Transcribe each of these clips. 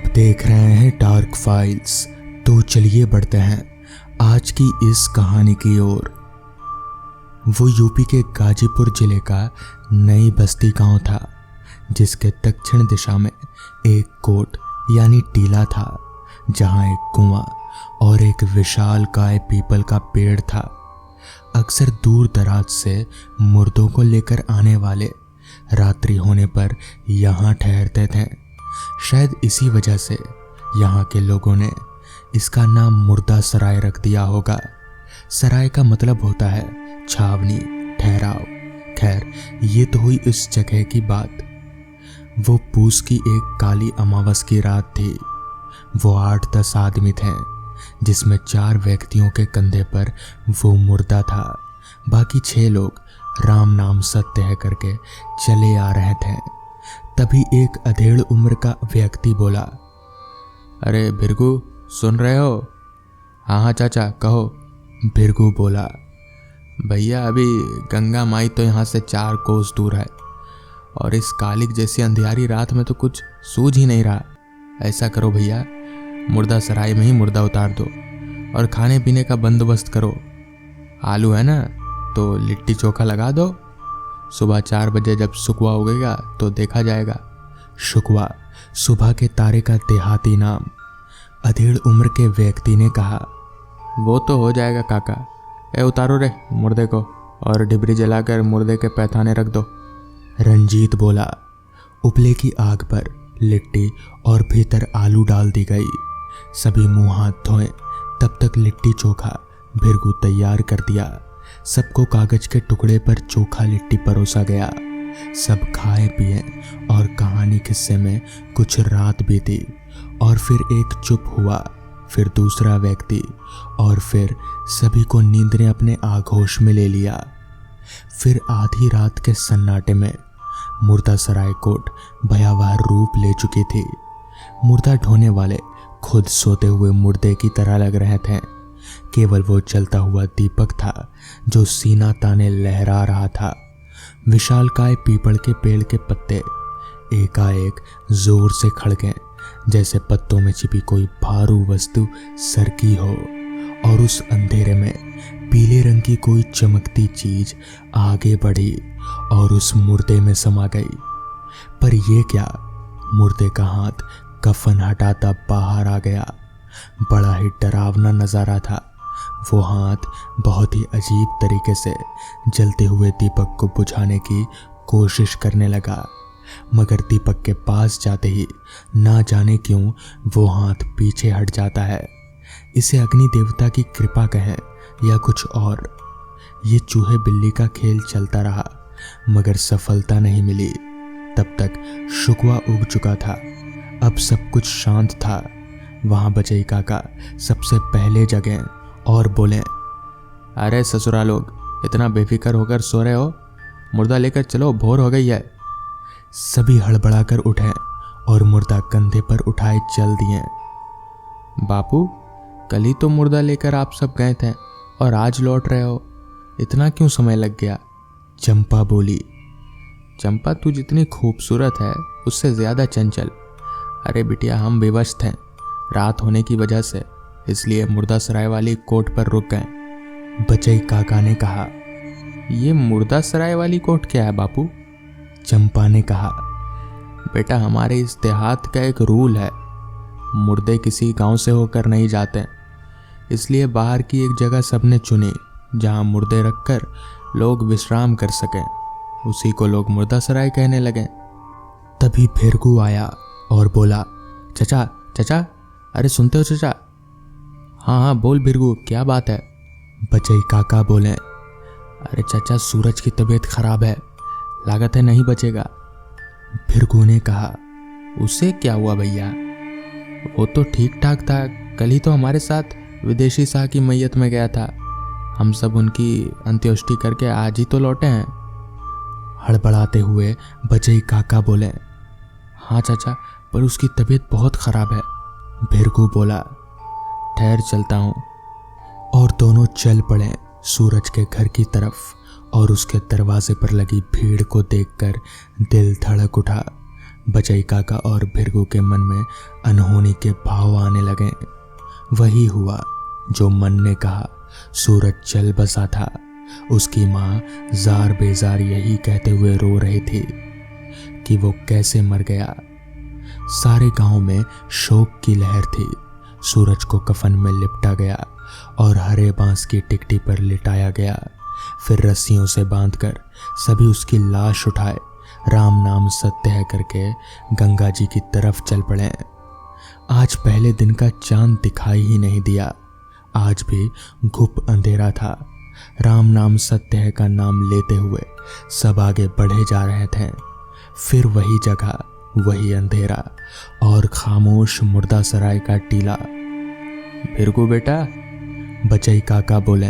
आप देख रहे हैं डार्क फाइल्स। तो चलिए बढ़ते हैं आज की इस कहानी की ओर। वो यूपी के गाजीपुर जिले का नई बस्ती गांव था, जिसके दक्षिण दिशा में एक कोट यानी टीला था, जहां एक कुआं और एक विशाल काय पीपल का पेड़ था। अक्सर दूर दराज से मुर्दों को लेकर आने वाले रात्रि होने पर यहाँ ठहरते थे। शायद इसी वजह से यहाँ के लोगों ने इसका नाम मुर्दा सराय रख दिया होगा। सराय का मतलब होता है छावनी, ठहराव। खैर, ये तो हुई इस जगह की बात। वो पूस की एक काली अमावस की रात थी। वो 8-10 आदमी थे, जिसमें 4 व्यक्तियों के कंधे पर वो मुर्दा था। बाकी 6 लोग राम नाम सत्य है करके चले आ रहे थे। तभी एक अधेड़ उम्र का व्यक्ति बोला, अरे भिरगू, सुन रहे हो? हाँ हाँ चाचा, कहो। भिरगू बोला, भैया अभी गंगा माई तो यहाँ से 4 कोस दूर है, और इस कालिक जैसी अंधियारी रात में तो कुछ सूझ ही नहीं रहा। ऐसा करो भैया, मुर्दा सराय में ही मुर्दा उतार दो और खाने पीने का बंदोबस्त करो। आलू है ना, तो लिट्टी चोखा लगा दो। सुबह 4 बजे जब सुकवा उगेगा तो देखा जाएगा। शुकवा सुबह के तारे का देहाती नाम। अधेड़ उम्र के व्यक्ति ने कहा, वो तो हो जाएगा काका। उतारो रे मुर्दे को, और डिबरी जलाकर मुर्दे के पैथाने रख दो। रंजीत बोला। उपले की आग पर लिट्टी और भीतर आलू डाल दी गई। सभी मुंह हाथ धोए। तब तक लिट्टी चोखा भिरगू तैयार कर दिया। सबको कागज के टुकड़े पर चोखा लिट्टी परोसा गया। सब खाए पिए और कहानी किस्से में कुछ रात बीती, और फिर एक चुप हुआ, फिर दूसरा व्यक्ति, और फिर सभी को नींद ने अपने आगोश में ले लिया। फिर आधी रात के सन्नाटे में मुर्दा सराय कोट भयावह रूप ले चुकी थी। मुर्दा ढोने वाले खुद सोते हुए मुर्दे की तरह लग रहे थे। केवल वो जलता हुआ दीपक था जो सीना ताने लहरा रहा था। विशालकाय पीपल के पेड़ के पत्ते एकाएक जोर से खड़के, जैसे पत्तों में छिपी कोई भारू वस्तु सरकी हो, और उस अंधेरे में पीले रंग की कोई चमकती चीज आगे बढ़ी और उस मुर्दे में समा गई। पर यह क्या, मुर्दे का हाथ कफन हटाता बाहर आ गया। बड़ा ही डरावना नजारा था। वो हाथ बहुत ही अजीब तरीके से जलते हुए दीपक को बुझाने की कोशिश करने लगा, मगर दीपक के पास जाते ही ना जाने क्यों वो हाथ पीछे हट जाता है। इसे अग्नि देवता की कृपा कहें या कुछ और। ये चूहे बिल्ली का खेल चलता रहा, मगर सफलता नहीं मिली। तब तक शुकवा उग चुका था। अब सब कुछ शांत था। वहां बचई काका सबसे पहले जगे और बोले, अरे ससुरा लोग, इतना बेफिक्र होकर सो रहे हो? मुर्दा लेकर चलो, भोर हो गई है। सभी हड़बड़ाकर उठे और मुर्दा कंधे पर उठाए चल दिए। बापू, कल ही तो मुर्दा लेकर आप सब गए थे और आज लौट रहे हो, इतना क्यों समय लग गया? चंपा बोली। चंपा, तू जितनी खूबसूरत है उससे ज्यादा चंचल। अरे बिटिया, हम बेबस थे रात होने की वजह से, इसलिए मुर्दा सराय वाली कोट पर रुक गए। बचई काका ने कहा, ये मुर्दा सराय वाली कोट क्या है बापू? चंपा ने कहा, बेटा, हमारे इस देहात का एक रूल है, मुर्दे किसी गांव से होकर नहीं जाते, इसलिए बाहर की एक जगह सबने चुनी जहां मुर्दे रखकर लोग विश्राम कर सकें। उसी को लोग मुर्दा सराय कहने लगे। तभी भिरगू आया और बोला, चचा चचा, अरे सुनते हो चचा? हाँ हाँ बोल भिरगू, क्या बात है? बचई काका बोले, अरे चाचा, सूरज की तबीयत खराब है, लागत है नहीं बचेगा। भिरगू ने कहा, उसे क्या हुआ भैया? वो तो ठीक ठाक था, कल ही तो हमारे साथ विदेशी शाह की मैयत में गया था। हम सब उनकी अंत्येष्टि करके आज ही तो लौटे हैं। हड़बड़ाते हुए बचई काका बोले, हाँ चाचा, पर उसकी तबीयत बहुत खराब है। भिरगू बोला, ठहर चलता हूँ। और दोनों चल पड़े सूरज के घर की तरफ, और उसके दरवाजे पर लगी भीड़ को देखकर दिल धड़क उठा। बचई काका और भिरगू के मन में अनहोनी के भाव आने लगे। वही हुआ जो मन ने कहा। सूरज चल बसा था। उसकी माँ जार बेजार यही कहते हुए रो रही थी कि वो कैसे मर गया। सारे गांव में शोक की लहर थी। सूरज को कफन में लिपटा गया और हरे बांस की टिकटी पर लिटाया गया। फिर रस्सियों से बांधकर सभी उसकी लाश उठाए राम नाम सत्य है करके गंगा जी की तरफ चल पड़े। आज पहले दिन का चांद दिखाई ही नहीं दिया। आज भी घुप अंधेरा था। राम नाम सत्य है का नाम लेते हुए सब आगे बढ़े जा रहे थे। फिर वही जगह, वही अंधेरा और खामोश मुर्दा सराय का टीला। भिरगू बेटा, बचई काका बोले।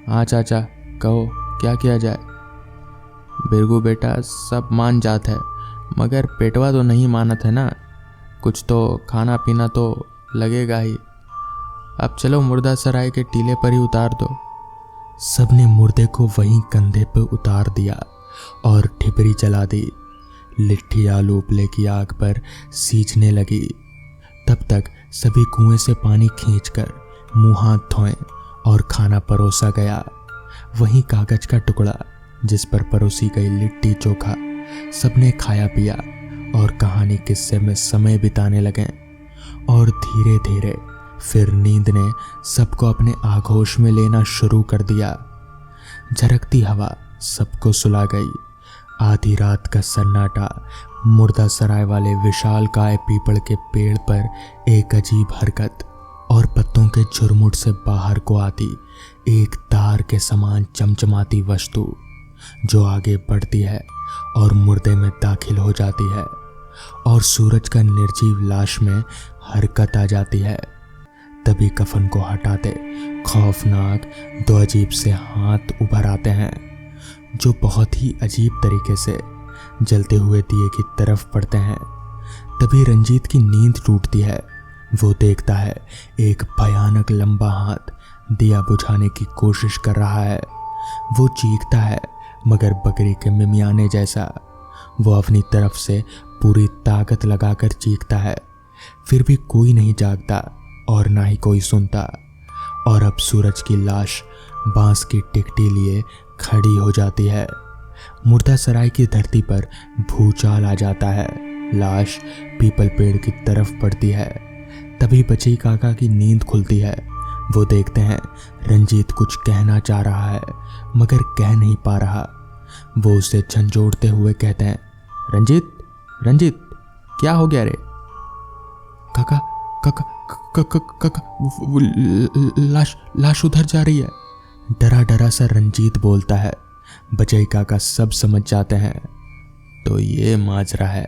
हाँ चाचा, कहो क्या किया जाए। भिरगू बेटा, सब मान जात है मगर पेटवा तो नहीं मानत है ना। कुछ तो खाना पीना तो लगेगा ही। अब चलो मुर्दा सराय के टीले पर ही उतार दो। सबने मुर्दे को वहीं कंधे पर उतार दिया और ठिपरी जला दी। लिट्ठी आलू उपले की आग पर सींचने लगी। तब तक सभी कुएं से पानी खींचकर मुंह हाथ धोएं और खाना परोसा गया। वहीं कागज का टुकड़ा जिस पर परोसी गई लिट्टी चोखा सबने खाया पिया और कहानी किस्से में समय बिताने लगे। और धीरे धीरे फिर नींद ने सबको अपने आगोश में लेना शुरू कर दिया। झरकती हवा सबको सुला गई। आधी रात का सन्नाटा मुर्दा सराय वाले विशाल काय पीपल के पेड़ पर एक अजीब हरकत और पत्तों के झुरमुट से बाहर को आती एक तार के समान चमचमाती वस्तु जो आगे बढ़ती है और मुर्दे में दाखिल हो जाती है और सूरज का निर्जीव लाश में हरकत आ जाती है। तभी कफन को हटाते खौफनाक दो अजीब से हाथ उभर आते हैं जो बहुत ही अजीब तरीके से जलते हुए दिए की तरफ बढ़ते हैं। तभी रंजीत की नींद टूटती है। वो देखता है एक भयानक लंबा हाथ दिया बुझाने की कोशिश कर रहा है। वो चीखता है मगर बकरी के मिमियाने जैसा। वो अपनी तरफ से पूरी ताकत लगाकर चीखता है, फिर भी कोई नहीं जागता और ना ही कोई सुनता। और अब सूरज की लाश बांस की टिकटी लिए खड़ी हो जाती है। मुर्दा सराय की धरती पर भूचाल आ जाता है। लाश पीपल पेड़ की तरफ बढ़ती है। तभी बचई काका की नींद खुलती है। वो देखते हैं रंजीत कुछ कहना चाह रहा है मगर कह नहीं पा रहा। वो उसे झंझोड़ते हुए कहते हैं, रंजीत, रंजीत, क्या हो गया रे? काका, काका, काका, काका, लाश उधर जा रही है। डरा डरा सा रंजीत बोलता है। बचई काका सब समझ जाते हैं। तो ये माजरा है।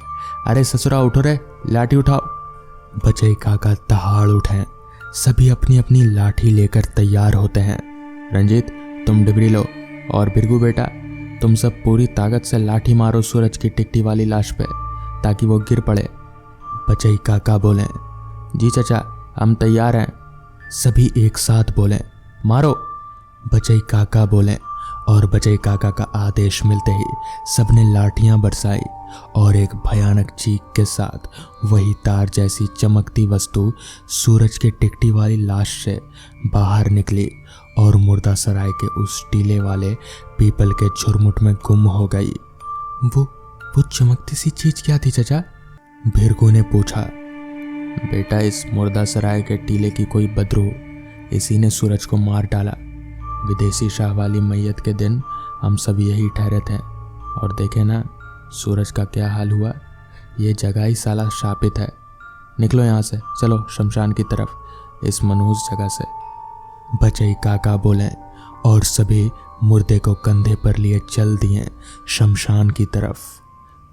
अरे ससुरा उठो रे, लाठी उठाओ। बचई काका दहाड़ उठे। सभी अपनी अपनी लाठी लेकर तैयार होते हैं। रंजीत, तुम डिबरी लो और भिरगू बेटा, तुम सब पूरी ताकत से लाठी मारो सूरज की टिकटी वाली लाश पे ताकि वो गिर पड़े। बचई काका बोले, जी चाचा, हम तैयार हैं। सभी एक साथ बोले, मारो। बचई काका बोले और बचई काका का आदेश मिलते ही सबने लाठियां बरसाई और एक भयानक चीख के साथ वही तार जैसी चमकती वस्तु सूरज के टिकटी वाली लाश से बाहर निकली और मुर्दा सराय के उस टीले वाले पीपल के झुरमुट में गुम हो गई। वो चमकती सी चीज क्या थी चाचा? भिरगू ने पूछा। बेटा, इस मुर्दा सराय के टीले की कोई बदरू, इसी ने सूरज को मार डाला। विदेशी शाह वाली मैयत के दिन हम सब यही ठहरे थे और देखे ना सूरज का क्या हाल हुआ। ये जगह ही साला शापित है। निकलो यहाँ से, चलो शमशान की तरफ, इस मनहूस जगह से। बचई काका बोले और सभी मुर्दे को कंधे पर लिए चल दिए शमशान की तरफ।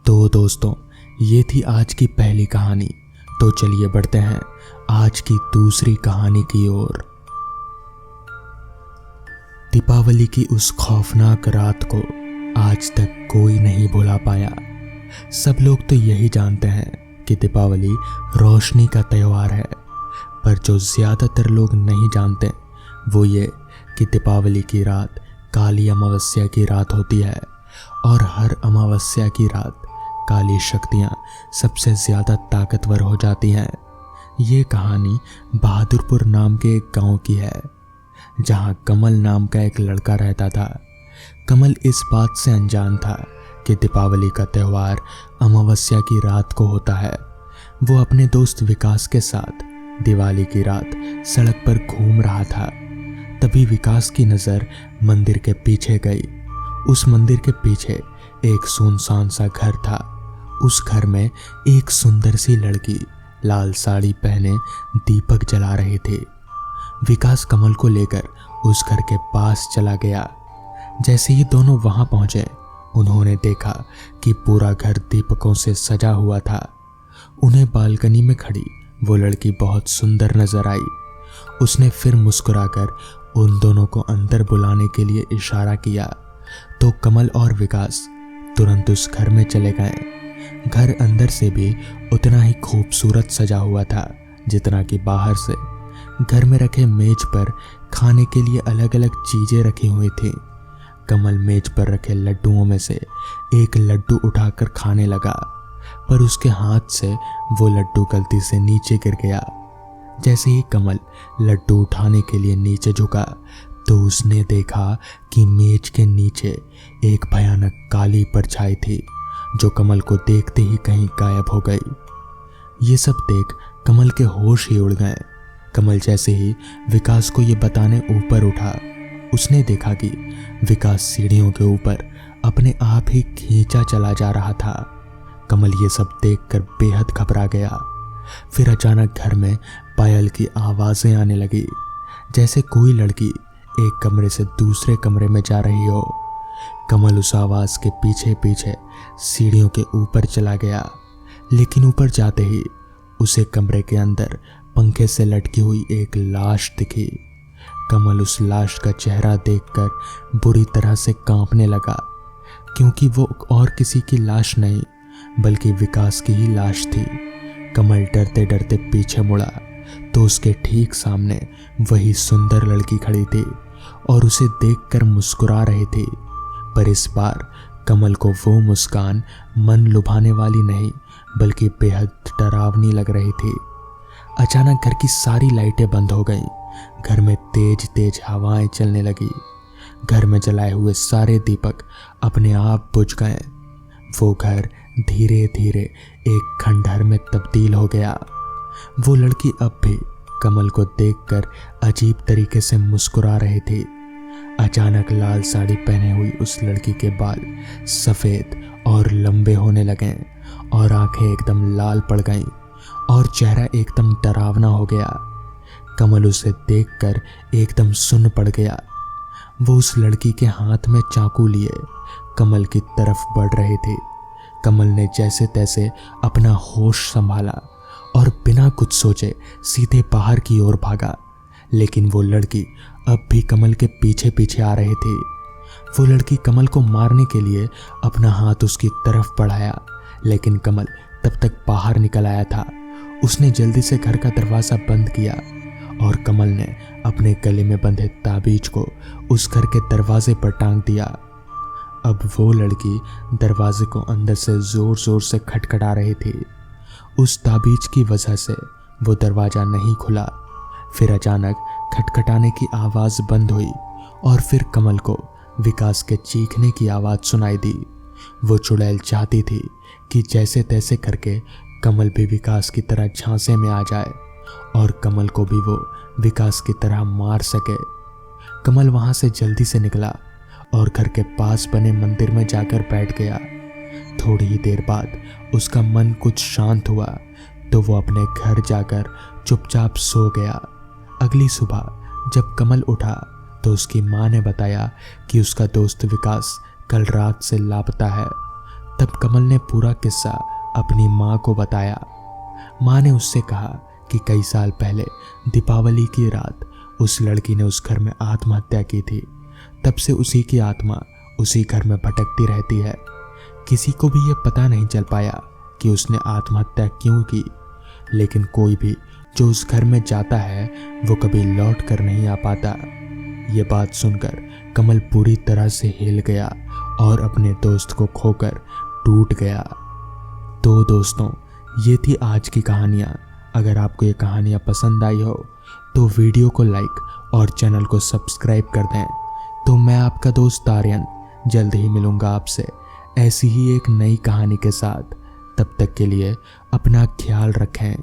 तो दोस्तों, ये थी आज की पहली कहानी। तो चलिए बढ़ते हैं आज की दूसरी कहानी की ओर। दीपावली की उस खौफनाक रात को आज तक कोई नहीं भुला पाया। सब लोग तो यही जानते हैं कि दीपावली रोशनी का त्यौहार है, पर जो ज़्यादातर लोग नहीं जानते वो ये कि दीपावली की रात काली अमावस्या की रात होती है और हर अमावस्या की रात काली शक्तियां सबसे ज्यादा ताकतवर हो जाती हैं। ये कहानी बहादुरपुर नाम के एक गांव की है, जहां कमल नाम का एक लड़का रहता था। कमल इस बात से अनजान था कि दीपावली का त्यौहार अमावस्या की रात को होता है। वो अपने दोस्त विकास के साथ दिवाली की रात सड़क पर घूम रहा था। तभी विकास की नज़र मंदिर के पीछे गई। उस मंदिर के पीछे एक सुनसान सा घर था। उस घर में एक सुंदर सी लड़की लाल साड़ी पहने दीपक जला रही थी। विकास कमल को लेकर उस घर के पास चला गया। जैसे ही दोनों वहां पहुंचे, उन्होंने देखा कि पूरा घर दीपकों से सजा हुआ था। उन्हें बालकनी में खड़ी वो लड़की बहुत सुंदर नजर आई। उसने फिर मुस्कुराकर उन दोनों को अंदर बुलाने के लिए इशारा किया, तो कमल और विकास तुरंत उस घर में चले गए। घर अंदर से भी उतना ही खूबसूरत सजा हुआ था जितना कि बाहर से। घर में रखे मेज पर खाने के लिए अलग अलग चीजें रखी हुई थी। कमल मेज पर रखे लड्डुओं में से एक लड्डू उठाकर खाने लगा, पर उसके हाथ से वो लड्डू गलती से नीचे गिर गया। जैसे ही कमल लड्डू उठाने के लिए नीचे झुका, तो उसने देखा कि मेज के नीचे एक भयानक काली परछाई थी, जो कमल को देखते ही कहीं गायब हो गई। ये सब देख कमल के होश ही उड़ गए। कमल जैसे ही विकास को ये बताने ऊपर उठा, उसने देखा कि विकास सीढ़ियों के ऊपर अपने आप ही खींचा चला जा रहा था। कमल ये सब देखकर बेहद घबरा गया। फिर अचानक घर में पायल की आवाजें आने लगी, जैसे कोई लड़की एक कमरे से दूसरे कमरे में जा रही हो। कमल उस आवाज के पीछे पीछे सीढ़ियों के ऊपर चला गया, लेकिन ऊपर जाते ही उसे कमरे के अंदर पंखे से लटकी हुई एक लाश दिखी। कमल उस लाश का चेहरा देखकर बुरी तरह से कांपने लगा, क्योंकि वो और किसी की लाश नहीं बल्कि विकास की ही लाश थी। कमल डरते डरते पीछे मुड़ा, तो उसके ठीक सामने वही सुंदर लड़की खड़ी थी और उसे देखकर मुस्कुरा रही थी। पर इस बार कमल को वो मुस्कान मन लुभाने वाली नहीं बल्कि बेहद डरावनी लग रही थी। अचानक घर की सारी लाइटें बंद हो गईं। घर में तेज तेज हवाएं चलने लगी। घर में जलाए हुए सारे दीपक अपने आप बुझ गए। वो घर धीरे धीरे एक खंडहर में तब्दील हो गया। वो लड़की अब भी कमल को देखकर अजीब तरीके से मुस्कुरा रही थी। अचानक लाल साड़ी पहने हुई उस लड़की के बाल सफेद और लंबे होने लगे और आंखें एकदम लाल पड़ गईं और चेहरा एकदम डरावना हो गया। कमल उसे देखकर एकदम सुन्न पड़ गया। वो उस लड़की के हाथ में चाकू लिए कमल की तरफ बढ़ रहे थे। कमल ने जैसे तैसे अपना होश संभाला और बिना कुछ सोचे सीधे बाहर की ओर भागा, लेकिन वो लड़की अब भी कमल के पीछे पीछे आ रही थी। वो लड़की कमल को मारने के लिए अपना हाथ उसकी तरफ बढ़ाया, लेकिन कमल तब तक बाहर निकल आया था। उसने जल्दी से घर का दरवाज़ा बंद किया और कमल ने अपने गले में बंधे ताबीज को उस घर के दरवाजे पर टांग दिया। अब वो लड़की दरवाजे को अंदर से जोर जोर से खटखटा रही थी। उस ताबीज की वजह से वो दरवाज़ा नहीं खुला। फिर अचानक खटखटाने की आवाज़ बंद हुई और फिर कमल को विकास के चीखने की आवाज़ सुनाई दी। वो चुड़ैल चाहती थी कि जैसे तैसे करके कमल भी विकास की तरह झांसे में आ जाए और कमल को भी वो विकास की तरह मार सके। कमल वहाँ से जल्दी से निकला और घर के पास बने मंदिर में जाकर बैठ गया। थोड़ी ही देर बाद उसका मन कुछ शांत हुआ, तो वो अपने घर जाकर चुपचाप सो गया। अगली सुबह जब कमल उठा, तो उसकी माँ ने बताया कि उसका दोस्त विकास कल रात से लापता है। तब कमल ने पूरा किस्सा अपनी माँ को बताया। माँ ने उससे कहा कि कई साल पहले दीपावली की रात उस लड़की ने उस घर में आत्महत्या की थी। तब से उसी की आत्मा उसी घर में भटकती रहती है। किसी को भी ये पता नहीं चल पाया कि उसने आत्महत्या क्यों की, लेकिन कोई भी जो उस घर में जाता है वो कभी लौट कर नहीं आ पाता। ये बात सुनकर कमल पूरी तरह से हिल गया और अपने दोस्त को खोकर टूट गया। तो दोस्तों, ये थी आज की कहानियाँ। अगर आपको ये कहानियाँ पसंद आई हो तो वीडियो को लाइक और चैनल को सब्सक्राइब कर दें। तो मैं आपका दोस्त आर्यन जल्द ही मिलूंगा आपसे ऐसी ही एक नई कहानी के साथ। तब तक के लिए अपना ख्याल रखें।